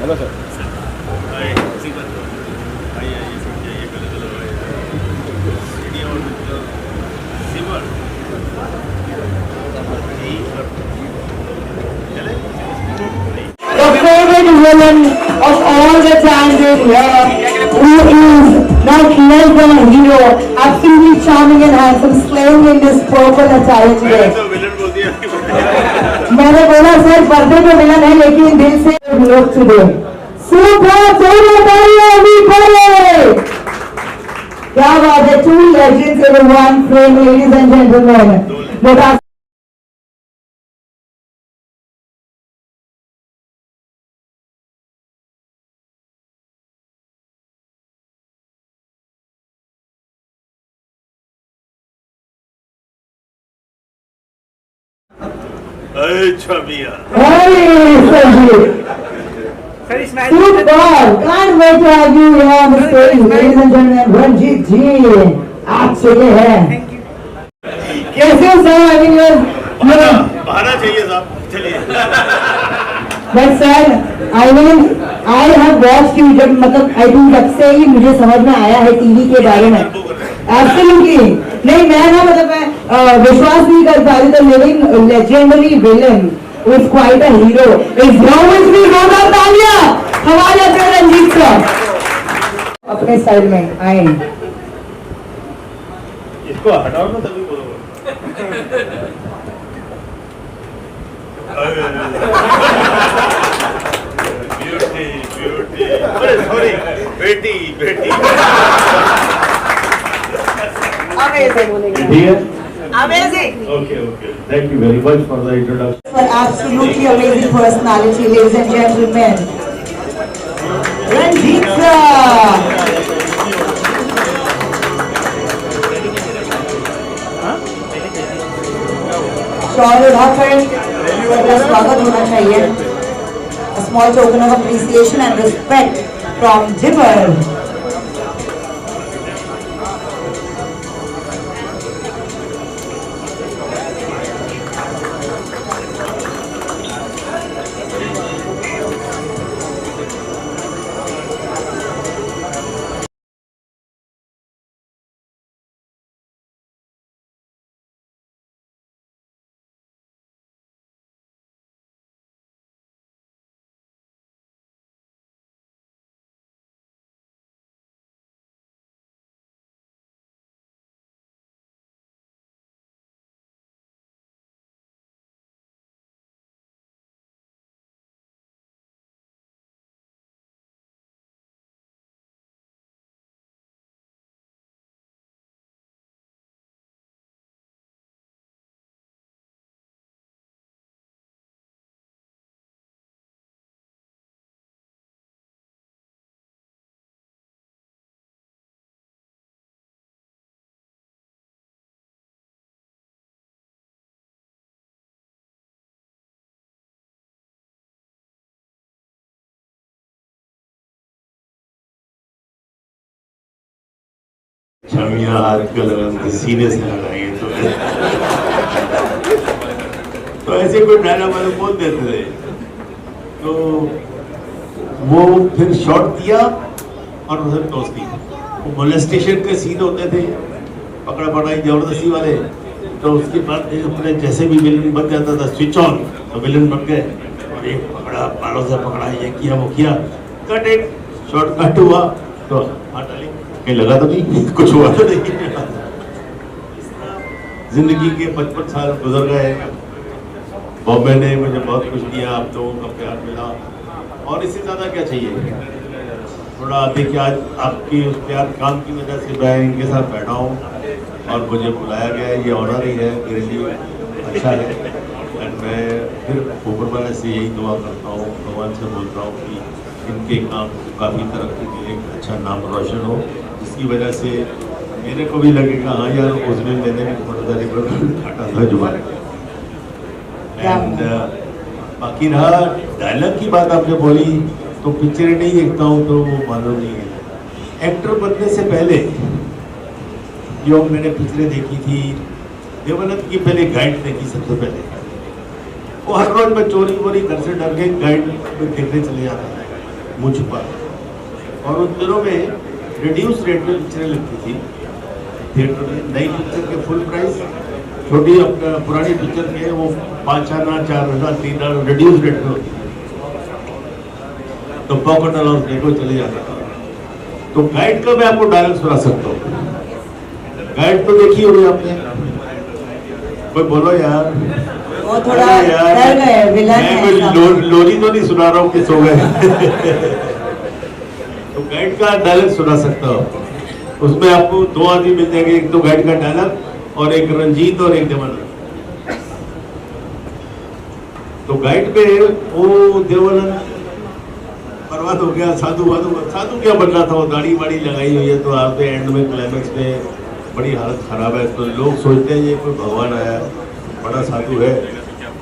Hello sir. The favorite villain of all the times is here, who is not less than a hero, absolutely charming and handsome, slaying in this purple attire today. मैंने बोला sir पर्दे पे villain है लेकिन दिल से लोग today. Super Sono Pari क्या बात है, two legends in one frame, ladies and gentlemen. अच्छा भैया Football, can't wait to have you here on the stage, ladies and gentlemen. Ranjit जी, आप चले हैं। कैसे हो सर? I mean, बहाना चाहिए साहब, चलिए। But sir, I mean, I have watched you जब मतलब I think जब से ही मुझे समझ में आया है टीवी के बारे में। Absolutely, नहीं मैं ना मतलब मैं विश्वास नहीं कर पा रही, the living legendary villain is quite a hero. Is here with me, जोरदार तालियां हमारे अपने रंजीत सर अपने स्टाइल में आए। इसको हटाओ ना तभी बोलोगे। ब्यूटी ब्यूटी, अरे सॉरी बेटी बेटी। Amazing. Okay, okay. Thank you very much for the introduction. For absolutely amazing personality, ladies and gentlemen. Ranjit sir. शौर्य भाकर का स्वागत होना चाहिए। A small token of appreciation and respect from Jibber. छमिया आजकल सीने से लगाएंगे तो ऐसे कोई डायलॉग वाले बोल देते थे, तो वो फिर शॉट दिया और उसे टॉस दी। वो मोलेस्टेशन के सीन होते थे, पकड़ा पकड़ाई जबरदस्ती वाले, तो उसके बाद अपने जैसे भी विलन बन जाता था स्विच ऑन, तो विलन बन गए और एक पकड़ा बालों से पकड़ा, ये किया वो किया, कट एक शॉट कट हुआ तो हाथ डाली, कहीं लगा तो नहीं, कुछ हुआ तो नहीं। जिंदगी के 55 साल गुजर गए, बॉम्बे ने मुझे बहुत कुछ दिया, आप लोगों का प्यार मिला और इससे ज़्यादा क्या चाहिए। थोड़ा देखिए आज आपकी उस प्यार काम की वजह से मैं इनके साथ बैठा हूँ और मुझे बुलाया गया है, ये ऑनर ही है मेरे लिए, अच्छा है। एंड मैं फिर ऊपर वाले से यही दुआ करता हूँ, भगवान से बोलता हूँ कि इनके काम काफ़ी तरक्की के लिए अच्छा नाम रोशन हो, जिसकी वजह से मेरे को भी लगेगा हाँ यार उस दिन मैंने भी फोटोदारी पर काटा था जुबान। एंड बाकी रहा डायलॉग की बात आपने बोली, तो पिक्चरें नहीं देखता हूँ तो वो मालूम नहीं है। एक्टर बनने से पहले जो मैंने पिक्चरें देखी थी, देवानंद की पहले गाइड देखी सबसे पहले, वो हर रोज मैं चोरी वोरी घर से डर के गाइड में देखने चले जाता था। मुझ पर। और उन दिनों में रिड्यूस रेट में पिक्चरें लगती थी थिएटर में। नई पिक्चर के फुल प्राइस, छोटी पुरानी पिक्चर के वो 5 आना 4 आना 3 आना रिड्यूस रेट में होती थी, तो पॉकेट अलाउंस देखो चले जाता था। तो गाइड का मैं आपको डायलॉग सुना सकता हूँ। गाइड तो देखी होगी आपने, कोई बोलो यार। वो थोड़ा डर गए, विलन है। लोरी तो नहीं सुना रहा हूँ कि सो गए। तो गाइड का डायलॉग सुना सकता हूँ। उसमें आपको 2 आदमी मिल जाएंगे, एक तो गाइड का डायलॉग और एक रंजीत और एक देवानंद। तो गाइड पे वो देवानंद बर्बाद हो गया, साधु क्या बन रहा था, वो दाढ़ी वाड़ी लगाई हुई है, तो आप एंड में क्लाइमेक्स में बड़ी हालत खराब है। तो लोग सोचते हैं ये कोई भगवान आया, बड़ा साधु है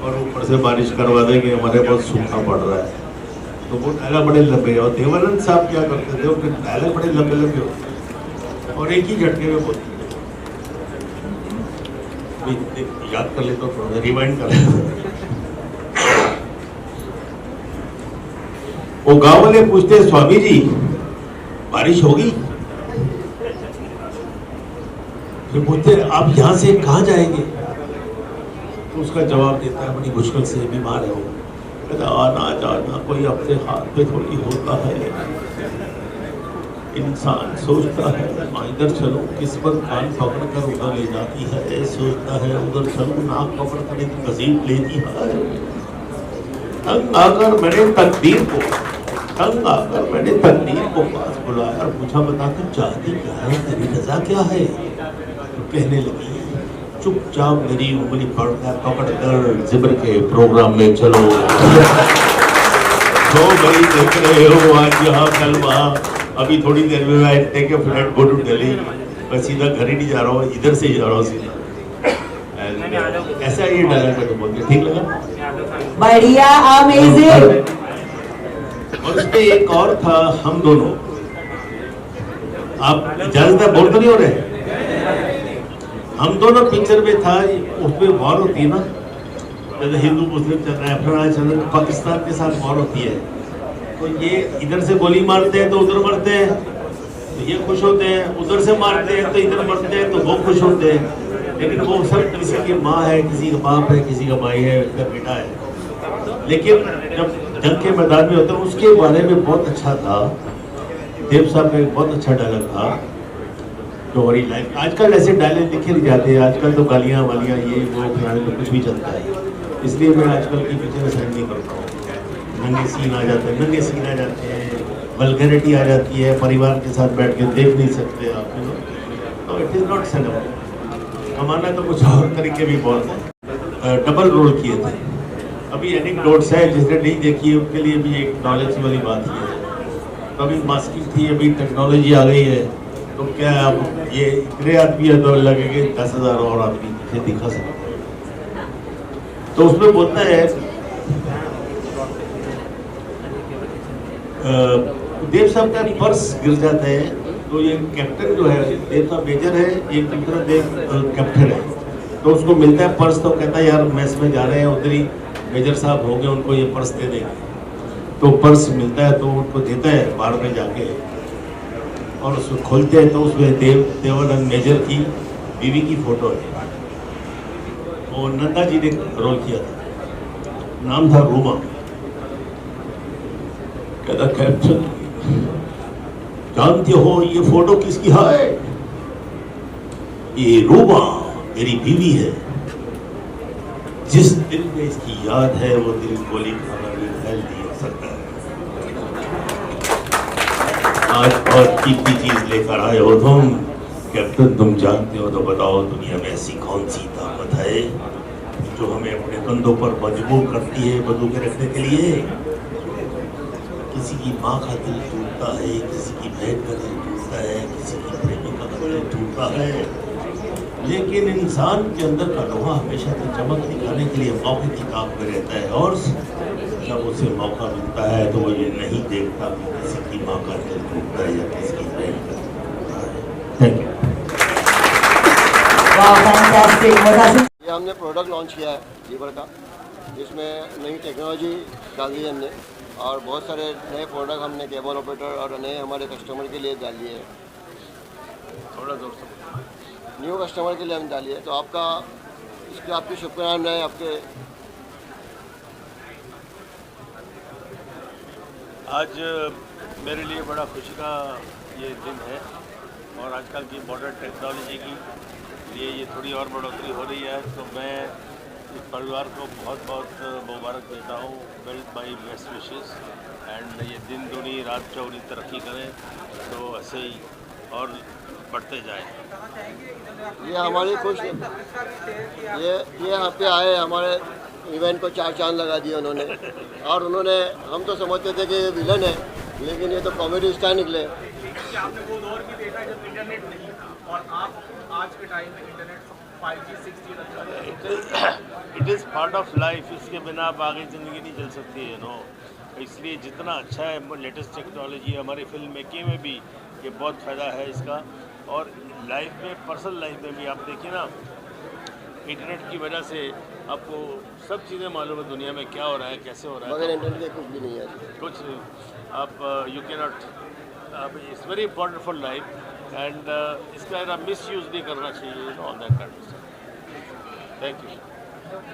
और ऊपर से बारिश करवा देंगे, हमारे बहुत सूखा पड़ रहा है। तो वो डायलॉग बड़े लंबे, और देवानंद साहब क्या करते थे, उनके डायलॉग बड़े लंबे लंबे होते और एक ही झटके में बोलते। याद कर ले तो थोड़ा रिवाइंड कर ले। वो गांव वाले पूछते हैं, स्वामी जी बारिश होगी? फिर पूछते आप यहाँ से कहाँ जाएंगे? तो उसका जवाब देता है, बड़ी मुश्किल से, बीमार है वो। कहता आना जाना कोई अपने हाथ पे थोड़ी होता है। इंसान सोचता है इधर चलो, किस्मत कान पकड़ कर उधर ले जाती है, सोचता है उधर चलो, नाक पकड़ कर एक घसीट लेती है। तंग आकर मैंने तकदीर को पास बुलाया और पूछा, बता तू चाहती क्या है, तेरी रजा क्या है? तो कहने लगी, चुपचाप मेरी उंगली पकड़ कर जिब्र के प्रोग्राम में चलो। तो भाई देख रहे हो आज यहाँ कल वहाँ, अभी थोड़ी देर में मैं take a flight go to Delhi, मैं सीधा घर ही नहीं जा रहा हूँ, इधर से ही जा रहा हूँ सीधा। ऐसा ये डायलॉग है, तो बोलते ठीक लगा, बढ़िया, अमेजिंग। और उसमें एक और था, हम दोनों। आप इजाजत है, बोल तो नहीं हो रहे? हम दोनों पिक्चर में था, उसमें वॉर होती है ना, हिंदू मुस्लिम चल रहा है, अफगानिस्तान चल रहा है, पाकिस्तान के साथ वॉर होती है। तो ये इधर से गोली मारते हैं तो उधर मरते हैं, तो ये खुश होते हैं, उधर से मारते हैं तो इधर मरते हैं, तो वो खुश होते हैं। लेकिन वो सब किसी की माँ है, किसी का बाप है, किसी का भाई है, उसका बेटा है। लेकिन जब जंग के मैदान में होते हैं, उसके बारे में बहुत अच्छा था। देव साहब का एक बहुत अच्छा डायलॉग था, जो हमारी लाइफ। आजकल ऐसे डायलॉग लिखे नहीं जाते, आजकल तो गालियाँ वालियाँ ये वो फलाने में कुछ भी चलता है, इसलिए मैं आजकल की पिक्चर साइड नहीं करता हूँ। नंगे सीन आ जाते हैं, वल्गैरिटी आ जाती है, परिवार के साथ बैठ के देख नहीं सकते आप, तो इट इज़ नॉट सिनेमा। हमारा तो कुछ और तरीके भी बहुत हैं। डबल रोल किए थे। अभी एनेक्डोट्स है, जिसने नहीं देखी है उनके लिए भी एक नॉलेज वाली बात है। तो अभी मास्किंग थी, अभी टेक्नोलॉजी आ गई है, तो क्या आप ये इतने आदमी है तो लगेंगे 10,000 और आदमी से दिखा सकते। तो उसमें बोलता है, देव साहब का पर्स गिर जाता है, तो ये कैप्टन जो है, देव साहब मेजर है, एक दूसरा देव कैप्टन है, तो उसको मिलता है पर्स, तो कहता है यार मैस में जा रहे हैं, उधर ही मेजर साहब हो गए, उनको ये पर्स दे देंगे। तो पर्स मिलता है तो उनको देता है बाहर में जाके, और उसको खोलते हैं तो उसमें देवानंद मेजर की बीवी की फोटो है। वो नंदा जी ने रोल किया था, नाम था रूमा। कहता कैप्टन जानते हो ये फोटो किसकी है? ये रूमा मेरी बीवी है। जिस दिल में इसकी याद है वो दिल गोली खाना भी फैल नहीं हो सकता है। आज बहुत कीमती चीज लेकर आए हो तुम कैप्टन, तुम जानते हो तो बताओ दुनिया में ऐसी कौन सी ताकत है जो हमें अपने कंधों पर मजबूर करती है बंदूकें रखने के लिए? किसी की माँ का दिल टूटता है, किसी की बहन का दिल टूटता है, किसी की प्रेमिका का दिल टूटता है, लेकिन इंसान के अंदर का लोहा हमेशा तो चमक दिखाने के लिए मौके की ताक में रहता है, और जब उसे मौका मिलता है तो वो ये नहीं देखता कि किसी की माँ का दिल टूटता है या किसी की बहन का दिल टूटता है। Thank you. ये हमने प्रोडक्ट लॉन्च किया है लीवर का, जिसमें नई टेक्नोलॉजी डाल दी है हमने, और बहुत सारे नए प्रोडक्ट हमने केबल ऑपरेटर और नए हमारे कस्टमर के लिए डाली है, थोड़ा जोर से। न्यू कस्टमर के लिए हम डाली है। तो आपका इसके आपकी शुभकामनाएं आपके। आज मेरे लिए बड़ा खुशी का ये दिन है और आजकल की मॉडर्न टेक्नोलॉजी की लिए ये थोड़ी और बढ़ोतरी हो रही है, तो मैं इस परिवार को बहुत बहुत मुबारक देता हूँ। Well my best wishes and ये दिन दूनी रात चौगुनी तरक्की करें, तो ऐसे ही और बढ़ते जाए। ये हमारी खुश ये यहाँ पे आए, हमारे इवेंट को 4 चांद लगा दिए उन्होंने। और उन्होंने, हम तो समझते थे कि ये विलन है, लेकिन ये तो कॉमेडी स्टार निकले। आपने वो दौर भी देखा जब इंटरनेट नहीं था और आप आज के टाइम में इंटरनेट 5G 6G तक it is part of life, इसके बिना आप आगे ज़िंदगी नहीं चल सकती है नो। इसलिए जितना अच्छा है लेटेस्ट टेक्नोलॉजी, हमारी फिल्म मेकिंग में भी ये बहुत फ़ायदा है इसका। और लाइफ में, पर्सनल लाइफ में भी आप देखिए ना, इंटरनेट की वजह से आपको सब चीज़ें मालूम है दुनिया में क्या हो रहा है, कैसे हो रहा है। मगर इंटरनेट के कुछ भी नहीं है, कुछ आप you can not, it's very important for life and इसका मिस यूज़ नहीं करना चाहिए on that kind of. Thank you.